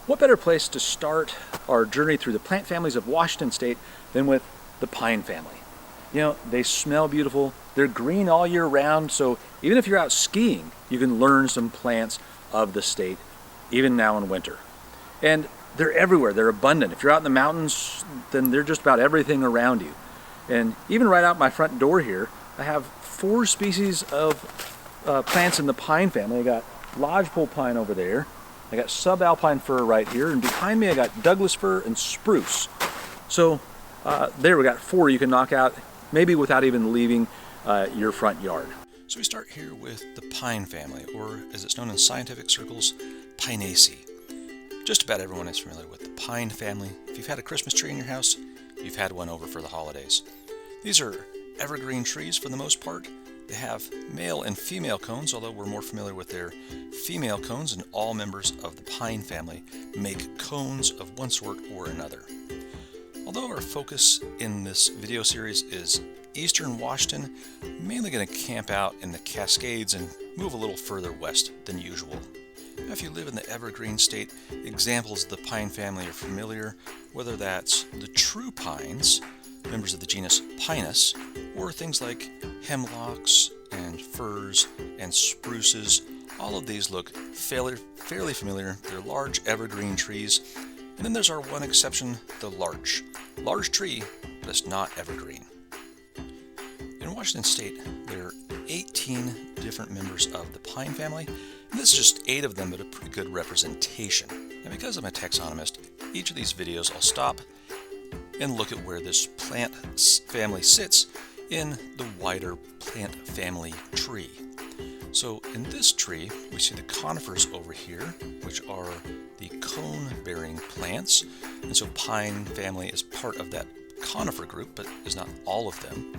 What better place to start our journey through the plant families of Washington State than with the pine family? You know, they smell beautiful, they're green all year round, so even if you're out skiing, you can learn some plants of the state, even now in winter. And they're everywhere, they're abundant. If you're out in the mountains, then they're just about everything around you. And even right out my front door here, I have 4 species of plants in the pine family. I got Lodgepole pine over there, I got Subalpine fir right here, and behind me I got Douglas-fir and Spruce. So there we got 4 you can knock out, maybe without even leaving your front yard. So we start here with the pine family, or as it's known in scientific circles, PINACEAE. Just about everyone is familiar with the pine family. If you've had a Christmas tree in your house, you've had one over for the holidays. These are evergreen trees for the most part. They have male and female cones, although we're more familiar with their female cones, and all members of the pine family make cones of one sort or another. Although our focus in this video series is eastern Washington, I'm mainly going to camp out in the Cascades and move a little further west than usual. Now, if you live in the evergreen state, examples of the pine family are familiar, whether that's the true pines, members of the genus Pinus, or things like hemlocks and firs and spruces. All of these look fairly familiar. They're large evergreen trees. And then there's our one exception, the larch. Large tree, but it's not evergreen. In Washington State, there are 18 different members of the pine family, and this is just 8 of them, but a pretty good representation. And because I'm a taxonomist, each of these videos I'll stop and look at where this plant family sits in the wider plant family tree. So in this tree, we see the conifers over here, which are the cone-bearing plants. And so pine family is part of that conifer group, but is not all of them.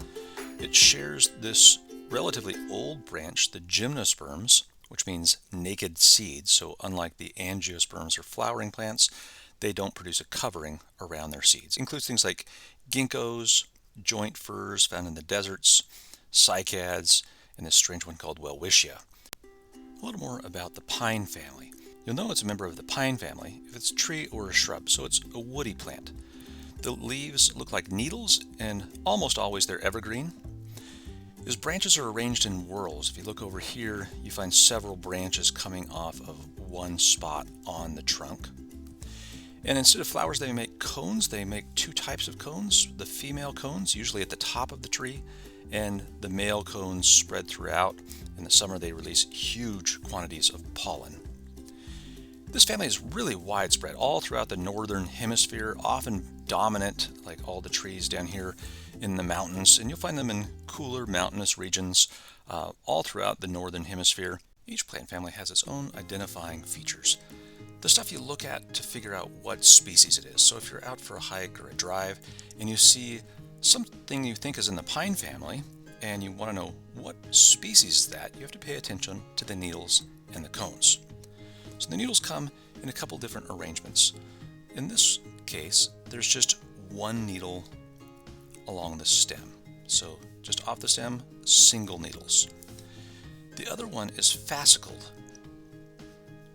It shares this relatively old branch, the gymnosperms, which means naked seeds. So unlike the angiosperms or flowering plants, they don't produce a covering around their seeds. It includes things like ginkgos, joint firs found in the deserts, cycads, and this strange one called welwitschia. A little more about the pine family. You'll know it's a member of the pine family if it's a tree or a shrub, so it's a woody plant. The leaves look like needles, and almost always they're evergreen. His branches are arranged in whorls. If you look over here, you find several branches coming off of one spot on the trunk. And instead of flowers, they make cones. They make 2 types of cones. The female cones, usually at the top of the tree, and the male cones spread throughout. In the summer, they release huge quantities of pollen. This family is really widespread all throughout the northern hemisphere, often dominant, like all the trees down here in the mountains, and you'll find them in cooler mountainous regions all throughout the northern hemisphere. Each plant family has its own identifying features. The stuff you look at to figure out what species it is. So if you're out for a hike or a drive and you see something you think is in the pine family and you want to know what species is that, you have to pay attention to the needles and the cones. So the needles come in a couple different arrangements. In this case, there's just one needle along the stem. So just off the stem, single needles. The other one is fascicled,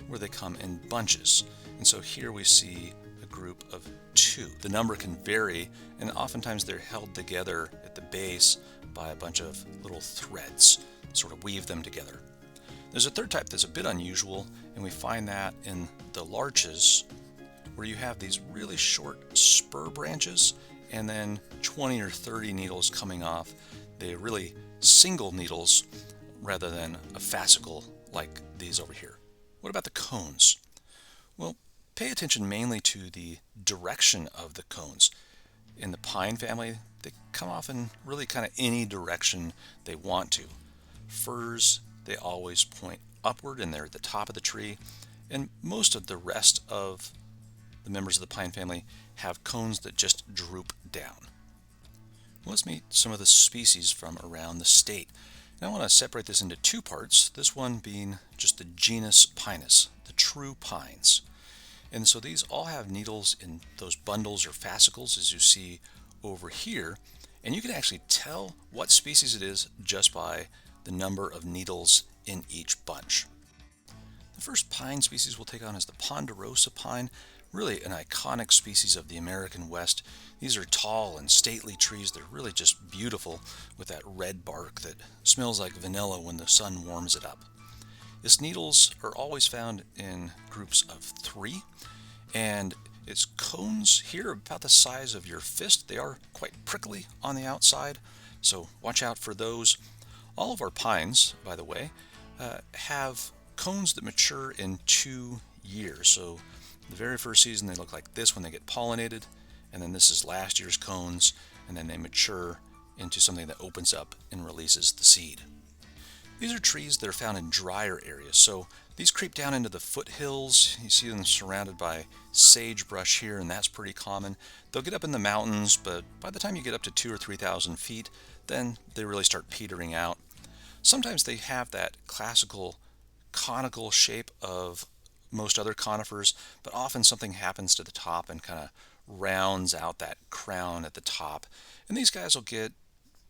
where they come in bunches. And so here we see a group of 2. The number can vary, and oftentimes they're held together at the base by a bunch of little threads, sort of weave them together. There's a third type that's a bit unusual, and we find that in the larches, where you have these really short spur branches and then 20 or 30 needles coming off. They're really single needles rather than a fascicle like these over here. What about the cones? Well, pay attention mainly to the direction of the cones. In the pine family, they come off in really kind of any direction they want to. Firs, they always point upward and they're at the top of the tree. And most of the rest of the members of the pine family have cones that just droop down. Well, let's meet some of the species from around the state. And I want to separate this into 2 parts, this one being just the genus Pinus, the true pines. And so these all have needles in those bundles or fascicles, as you see over here, and you can actually tell what species it is just by the number of needles in each bunch. The first pine species we'll take on is the Ponderosa pine, really an iconic species of the American West. These are tall and stately trees. They're really just beautiful with that red bark that smells like vanilla when the sun warms it up. Its needles are always found in groups of 3, and its cones here are about the size of your fist. They are quite prickly on the outside, so watch out for those. All of our pines, by the way, have cones that mature in 2 years. So the very first season they look like this when they get pollinated, and then this is last year's cones, and then they mature into something that opens up and releases the seed. These are trees that are found in drier areas, so these creep down into the foothills. You see them surrounded by sagebrush here, and that's pretty common. They'll get up in the mountains, but by the time you get up to 2,000 or 3,000 feet, then they really start petering out. Sometimes they have that classical conical shape of most other conifers, but often something happens to the top and kind of rounds out that crown at the top. And these guys will get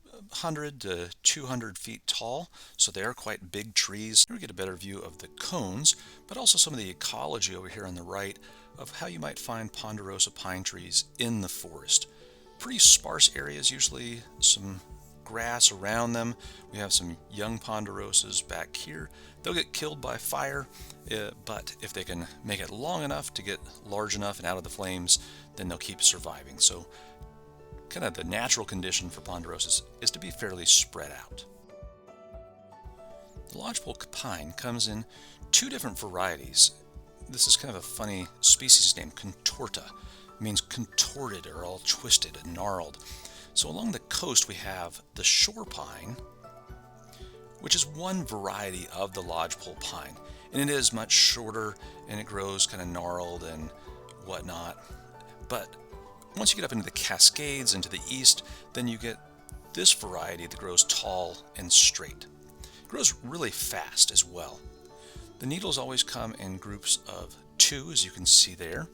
100 to 200 feet tall, so they are quite big trees. Here we get a better view of the cones, but also some of the ecology over here on the right of how you might find Ponderosa pine trees in the forest. Pretty sparse areas, usually some grass around them. We have some young Ponderosas back here. They'll get killed by fire, but if they can make it long enough to get large enough and out of the flames, then they'll keep surviving. So kind of the natural condition for Ponderosas is to be fairly spread out. The lodgepole pine comes in 2 different varieties. This is kind of a funny species name, contorta. It means contorted or all twisted and gnarled. So along the coast we have the shore pine, which is one variety of the lodgepole pine, and it is much shorter and it grows kind of gnarled and whatnot. But once you get up into the Cascades into the east, then you get this variety that grows tall and straight. It grows really fast as well. The needles always come in groups of 2, as you can see there,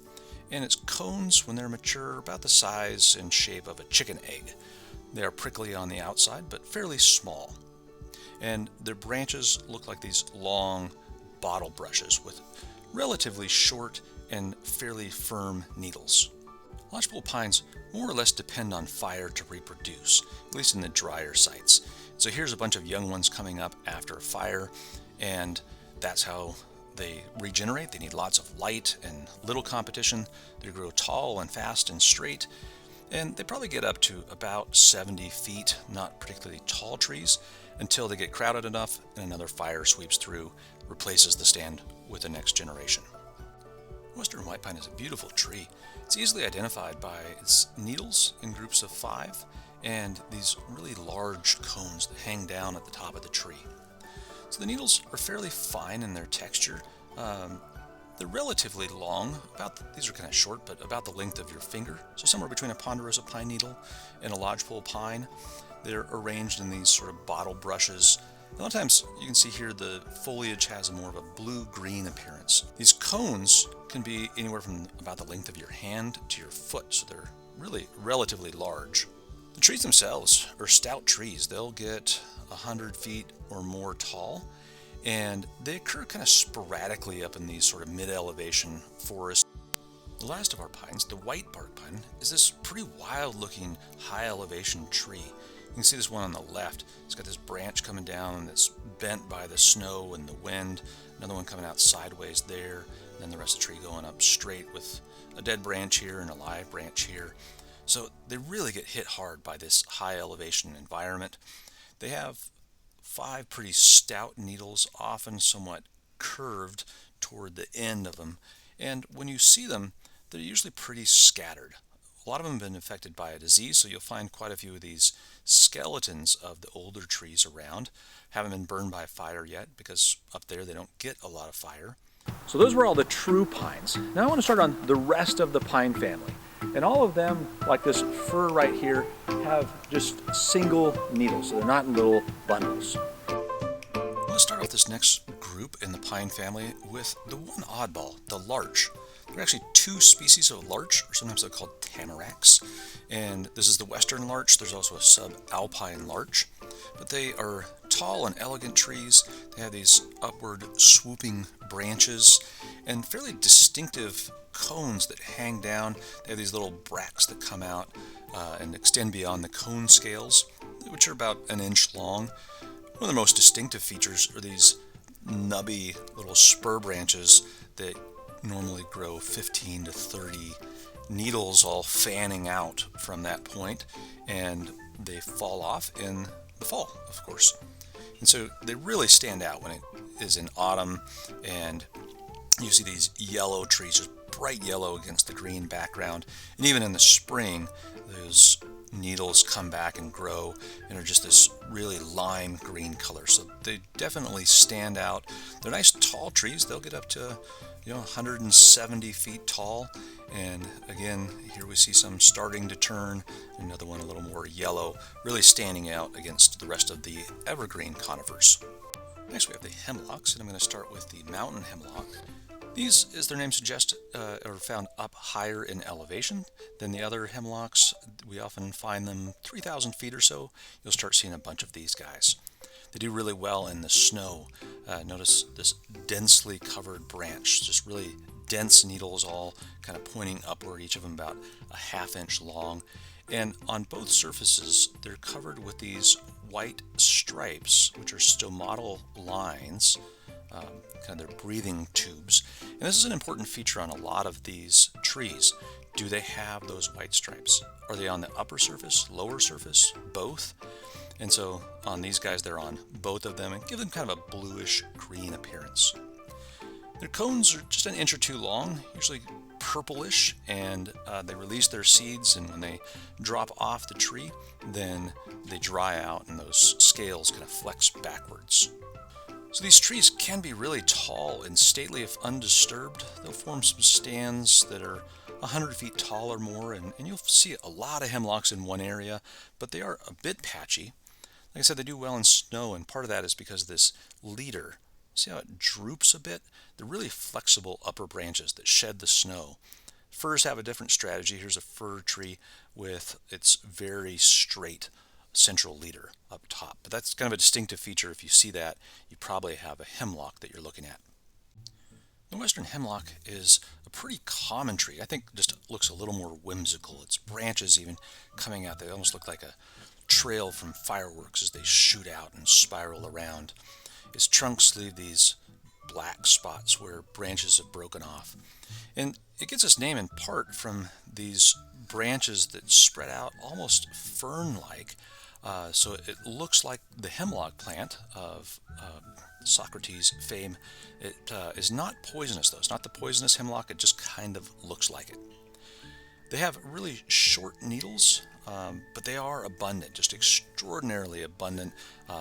and its cones, when they're mature, are about the size and shape of a chicken egg. They are prickly on the outside, but fairly small. And their branches look like these long bottle brushes with relatively short and fairly firm needles. Lodgepole pines more or less depend on fire to reproduce, at least in the drier sites. So here's a bunch of young ones coming up after a fire, and that's how they regenerate. They need lots of light and little competition. They grow tall and fast and straight, and they probably get up to about 70 feet, not particularly tall trees, until they get crowded enough and another fire sweeps through, replaces the stand with the next generation. Western white pine is a beautiful tree. It's easily identified by its needles in groups of 5 and these really large cones that hang down at the top of the tree. So the needles are fairly fine in their texture. They're relatively long, these are kind of short, but about the length of your finger. So somewhere between a Ponderosa pine needle and a lodgepole pine. They're arranged in these sort of bottle brushes. A lot of times you can see here the foliage has more of a blue-green appearance. These cones can be anywhere from about the length of your hand to your foot, so they're really relatively large. The trees themselves are stout trees. They'll get 100 feet or more tall, and they occur kind of sporadically up in these sort of mid-elevation forests. The last of our pines, the whitebark pine, is this pretty wild-looking high-elevation tree. You can see this one on the left. It's got this branch coming down that's bent by the snow and the wind. Another one coming out sideways there. And then the rest of the tree going up straight with a dead branch here and a live branch here. So they really get hit hard by this high elevation environment. They have 5 pretty stout needles, often somewhat curved toward the end of them. And when you see them, they're usually pretty scattered. A lot of them have been affected by a disease, so you'll find quite a few of these skeletons of the older trees around. Haven't been burned by fire yet, because up there they don't get a lot of fire. So those were all the true pines. Now I want to start on the rest of the pine family. And all of them, like this fir right here, have just single needles, so they're not in little bundles. Let's start off this next group in the pine family with the one oddball, the larch. There are actually 2 species of larch, or sometimes they're called tamaracks. And this is the western larch. There's also a subalpine larch. But they are tall and elegant trees. They have these upward swooping branches and fairly distinctive cones that hang down. They have these little bracts that come out and extend beyond the cone scales, which are about an inch long. One of the most distinctive features are these nubby little spur branches that normally grow 15 to 30 needles all fanning out from that point, and they fall off in the fall, of course. And so they really stand out when it is in autumn and you see these yellow trees, just bright yellow against the green background. And even in the spring, those needles come back and grow and are just this really lime green color. So they definitely stand out. They're nice tall trees. They'll get up to 170 feet tall. And again, here we see some starting to turn, another one a little more yellow, really standing out against the rest of the evergreen conifers. Next we have the hemlocks, and I'm going to start with the mountain hemlock. These, as their name suggests, are found up higher in elevation than the other hemlocks. We often find them 3,000 feet or so. You'll start seeing a bunch of these guys. They do really well in the snow. Notice this densely covered branch, just really dense needles all kind of pointing upward, each of them about a half-inch long. And on both surfaces, they're covered with these white stripes, which are stomatal lines, kind of their breathing tubes. And this is an important feature on a lot of these trees. Do they have those white stripes? Are they on the upper surface, lower surface, both? And so on these guys, they're on both of them and give them kind of a bluish green appearance. Their cones are just an inch or two long, usually purplish, and they release their seeds, and when they drop off the tree, then they dry out and those scales kind of flex backwards. So these trees can be really tall and stately if undisturbed. They'll form some stands that are 100 feet tall or more, and you'll see a lot of hemlocks in one area, but they are a bit patchy. Like I said, they do well in snow, and part of that is because of this leader. See how it droops a bit? They're really flexible upper branches that shed the snow. Firs have a different strategy. Here's a fir tree with its very straight central leader up top. But that's kind of a distinctive feature. If you see that, you probably have a hemlock that you're looking at. The western hemlock is a pretty common tree. I think just looks a little more whimsical. Its branches even coming out, they almost look like a trail from fireworks as they shoot out and spiral around. Its trunks leave these black spots where branches have broken off. And it gets its name in part from these branches that spread out almost fern-like. So it looks like the hemlock plant of Socrates' fame. It is not poisonous, though. It's not the poisonous hemlock. It just kind of looks like it. They have really short needles, but they are abundant, just extraordinarily abundant.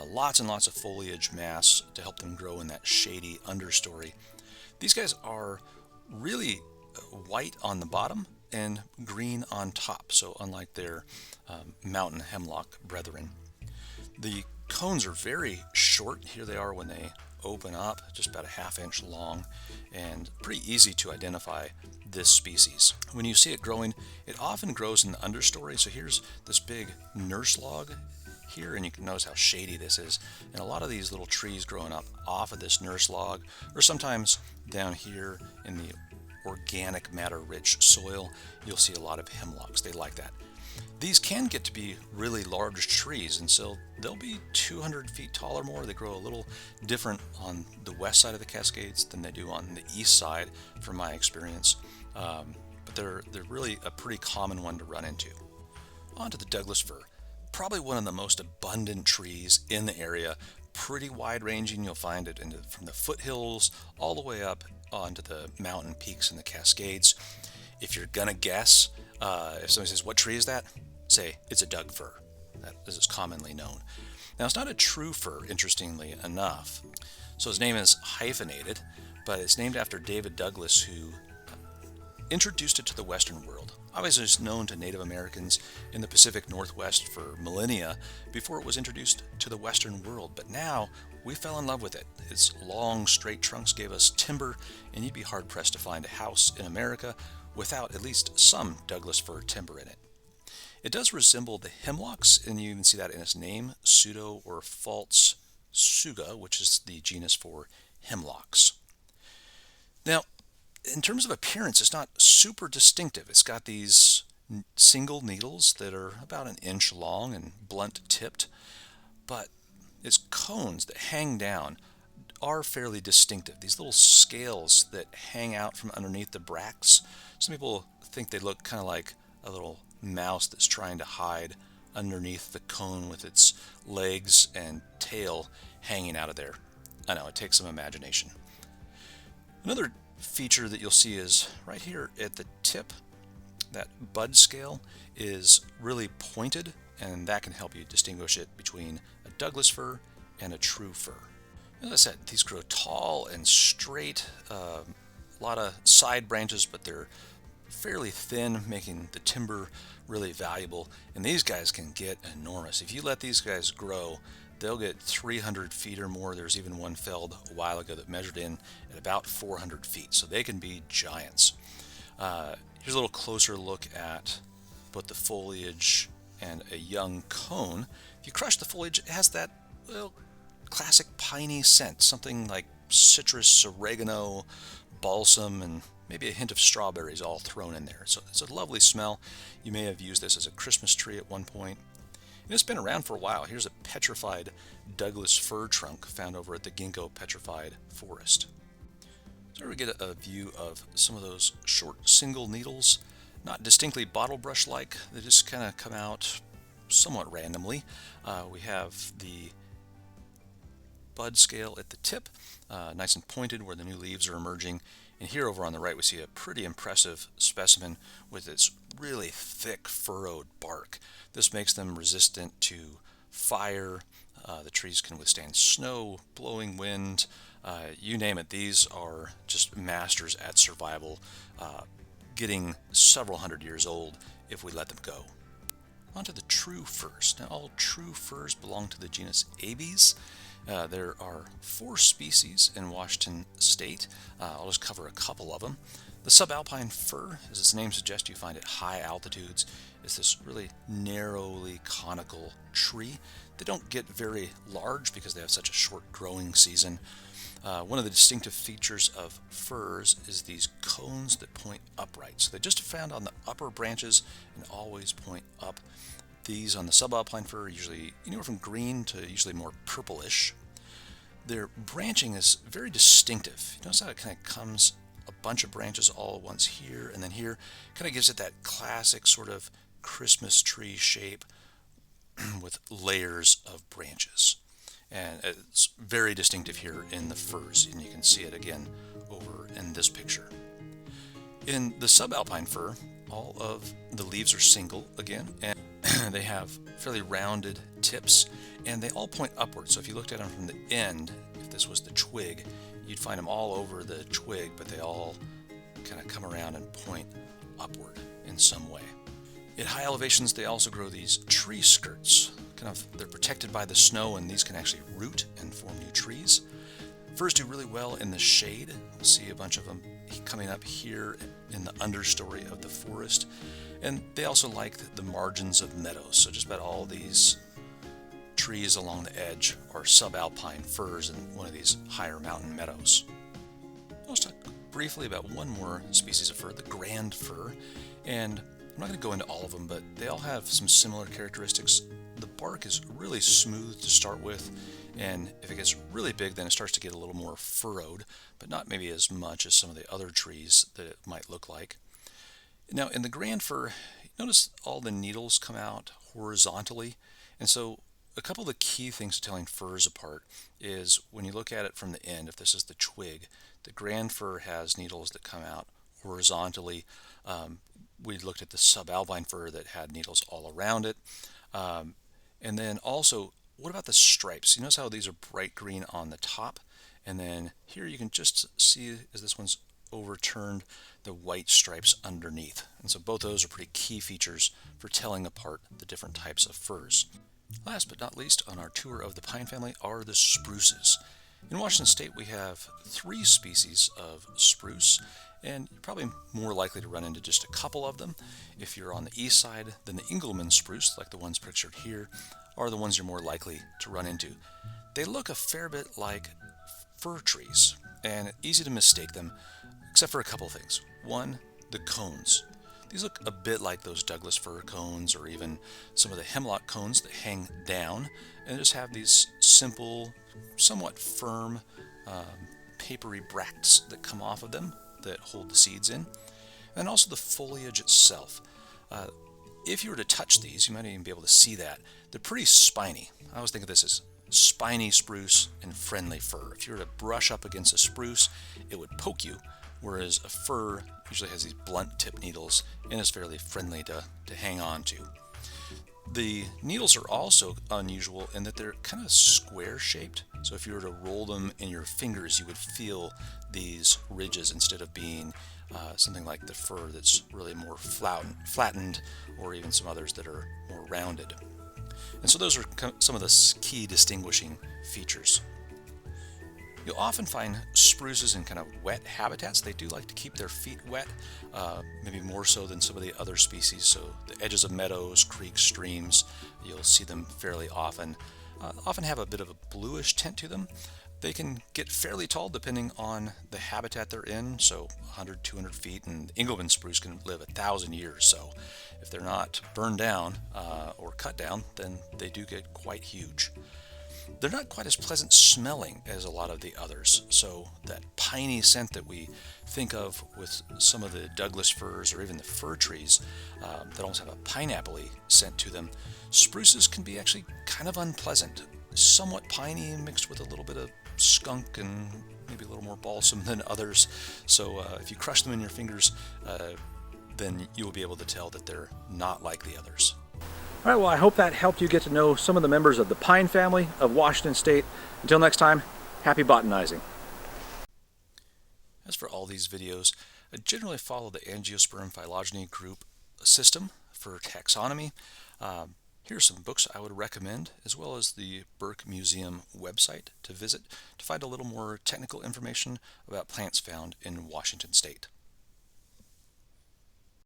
Lots and lots of foliage mass to help them grow in that shady understory. These guys are really white on the bottom and green on top, so unlike their mountain hemlock brethren. The cones are very short. Here they are when they open up, just about a half-inch long, and pretty easy to identify this species. When you see it growing, it often grows in the understory. So here's this big nurse log here, and you can notice how shady this is. And a lot of these little trees growing up off of this nurse log, or sometimes down here in the organic matter-rich soil, you'll see a lot of hemlocks. They like that. These can get to be really large trees, and so they'll be 200 feet tall or more. They grow a little different on the west side of the Cascades than they do on the east side, from my experience. But they're really a pretty common one to run into. On to the Douglas-fir. Probably one of the most abundant trees in the area. Pretty wide-ranging. You'll find it from the foothills all the way up onto the mountain peaks and the Cascades. If you're gonna guess, if somebody says, "What tree is that?" say, "It's a Doug fir." That is commonly known. Now, it's not a true fir, interestingly enough. So his name is hyphenated, but it's named after David Douglas, who introduced it to the Western world. Obviously, it's known to Native Americans in the Pacific Northwest for millennia before it was introduced to the Western world. But now, we fell in love with it. Its long, straight trunks gave us timber, and you'd be hard-pressed to find a house in America without at least some Douglas fir timber in it. It does resemble the hemlocks, and you even see that in its name, pseudo or false Tsuga, which is the genus for hemlocks. Now, in terms of appearance, it's not super distinctive. It's got these single needles that are about an inch long and blunt tipped, but its cones that hang down are fairly distinctive. These little scales that hang out from underneath the bracts, some people think they look kind of like a little mouse that's trying to hide underneath the cone with its legs and tail hanging out of there. I know, it takes some imagination. Another feature that you'll see is right here at the tip. That bud scale is really pointed, and that can help you distinguish it between a Douglas-fir and a true fir. As I said, these grow tall and straight, a lot of side branches, but they're fairly thin, making the timber really valuable. And these guys can get enormous. If you let these guys grow, they'll get 300 feet or more. There's even one felled a while ago that measured in at about 400 feet, so they can be giants. Here's a little closer look at both the foliage and a young cone. If you crush the foliage, it has that, well, classic piney scent, something like citrus, oregano, balsam, and maybe a hint of strawberries all thrown in there. So it's a lovely smell. You may have used this as a Christmas tree at one point. And it's been around for a while. Here's a petrified Douglas fir trunk found over at the Ginkgo Petrified Forest. So we get a view of some of those short single needles, not distinctly bottle brush-like. They just kind of come out somewhat randomly. We have the bud scale at the tip, nice and pointed where the new leaves are emerging. And here over on the right we see a pretty impressive specimen with its really thick furrowed bark. This makes them resistant to fire. The trees can withstand snow, blowing wind, you name it. These are just masters at survival, getting several hundred years old if we let them go. On to the true firs. Now, all true firs belong to the genus Abies. There are 4 species in Washington state. I'll just cover a couple of them. The subalpine fir, as its name suggests, you find at high altitudes. It's this really narrowly conical tree. They don't get very large because they have such a short growing season. One of the distinctive features of firs is these cones that point upright. So they're just found on the upper branches and always point up. These on the subalpine fir are usually anywhere from green to usually more purplish. Their branching is very distinctive. You notice how it kind of comes a bunch of branches all at once here and then here. Kind of gives it that classic sort of Christmas tree shape with layers of branches. And it's very distinctive here in the firs, and you can see it again over in this picture. In the subalpine fir, all of the leaves are single again, and they have fairly rounded tips, and they all point upward. So if you looked at them from the end, if this was the twig, you'd find them all over the twig, but they all kind of come around and point upward in some way. At high elevations, they also grow these tree skirts. They're protected by the snow, and these can actually root and form new trees. Firs do really well in the shade. We'll see a bunch of them coming up here in the understory of the forest. And they also like the margins of meadows. So just about all these trees along the edge are subalpine firs in one of these higher mountain meadows. I'll talk briefly about one more species of fir, the grand fir. And I'm not going to go into all of them, but they all have some similar characteristics. The bark is really smooth to start with, and if it gets really big, then it starts to get a little more furrowed, but not maybe as much as some of the other trees that it might look like. Now, in the grand fir, notice all the needles come out horizontally, and so a couple of the key things to telling firs apart is when you look at it from the end, if this is the twig, the grand fir has needles that come out horizontally. We looked at the subalpine fir that had needles all around it. And then also, what about the stripes? You notice how these are bright green on the top, and then here you can just see, as this one's overturned, the white stripes underneath. And so both those are pretty key features for telling apart the different types of firs. Last but not least on our tour of the pine family are the spruces. In Washington state we have 3 species of spruce, and you're probably more likely to run into just a couple of them. If you're on the east side, then the Engelmann spruce, like the ones pictured here, are the ones you're more likely to run into. They look a fair bit like fir trees, and easy to mistake them, except for a couple of things. One, the cones. These look a bit like those Douglas-fir cones, or even some of the hemlock cones that hang down and just have these simple, somewhat firm, papery bracts that come off of them that hold the seeds in. And also the foliage itself. If you were to touch these, you might even be able to see that. They're pretty spiny. I always think of this as spiny spruce and friendly fir. If you were to brush up against a spruce, it would poke you, whereas a fir usually has these blunt tip needles and is fairly friendly to hang on to. The needles are also unusual in that they're kind of square shaped. So if you were to roll them in your fingers, you would feel these ridges instead of being something like the fir that's really more flattened, or even some others that are more rounded. And so those are some of the key distinguishing features. You'll often find spruces in kind of wet habitats. They do like to keep their feet wet, maybe more so than some of the other species. So the edges of meadows, creeks, streams, you'll see them fairly often. Often have a bit of a bluish tint to them. They can get fairly tall depending on the habitat they're in, so 100, 200 feet, and Engelmann spruce can live 1,000 years. So if they're not burned down or cut down, then they do get quite huge. They're not quite as pleasant smelling as a lot of the others, so that piney scent that we think of with some of the Douglas firs or even the fir trees that almost have a pineapple-y scent to them, spruces can be actually kind of unpleasant, somewhat piney mixed with a little bit of skunk and maybe a little more balsam than others. So if you crush them in your fingers, then you will be able to tell that they're not like the others. All right, well, I hope that helped you get to know some of the members of the pine family of Washington State. Until next time, happy botanizing. As for all these videos, I generally follow the Angiosperm phylogeny group system for taxonomy. Here are some books I would recommend, as well as the Burke Museum website to visit to find a little more technical information about plants found in Washington State.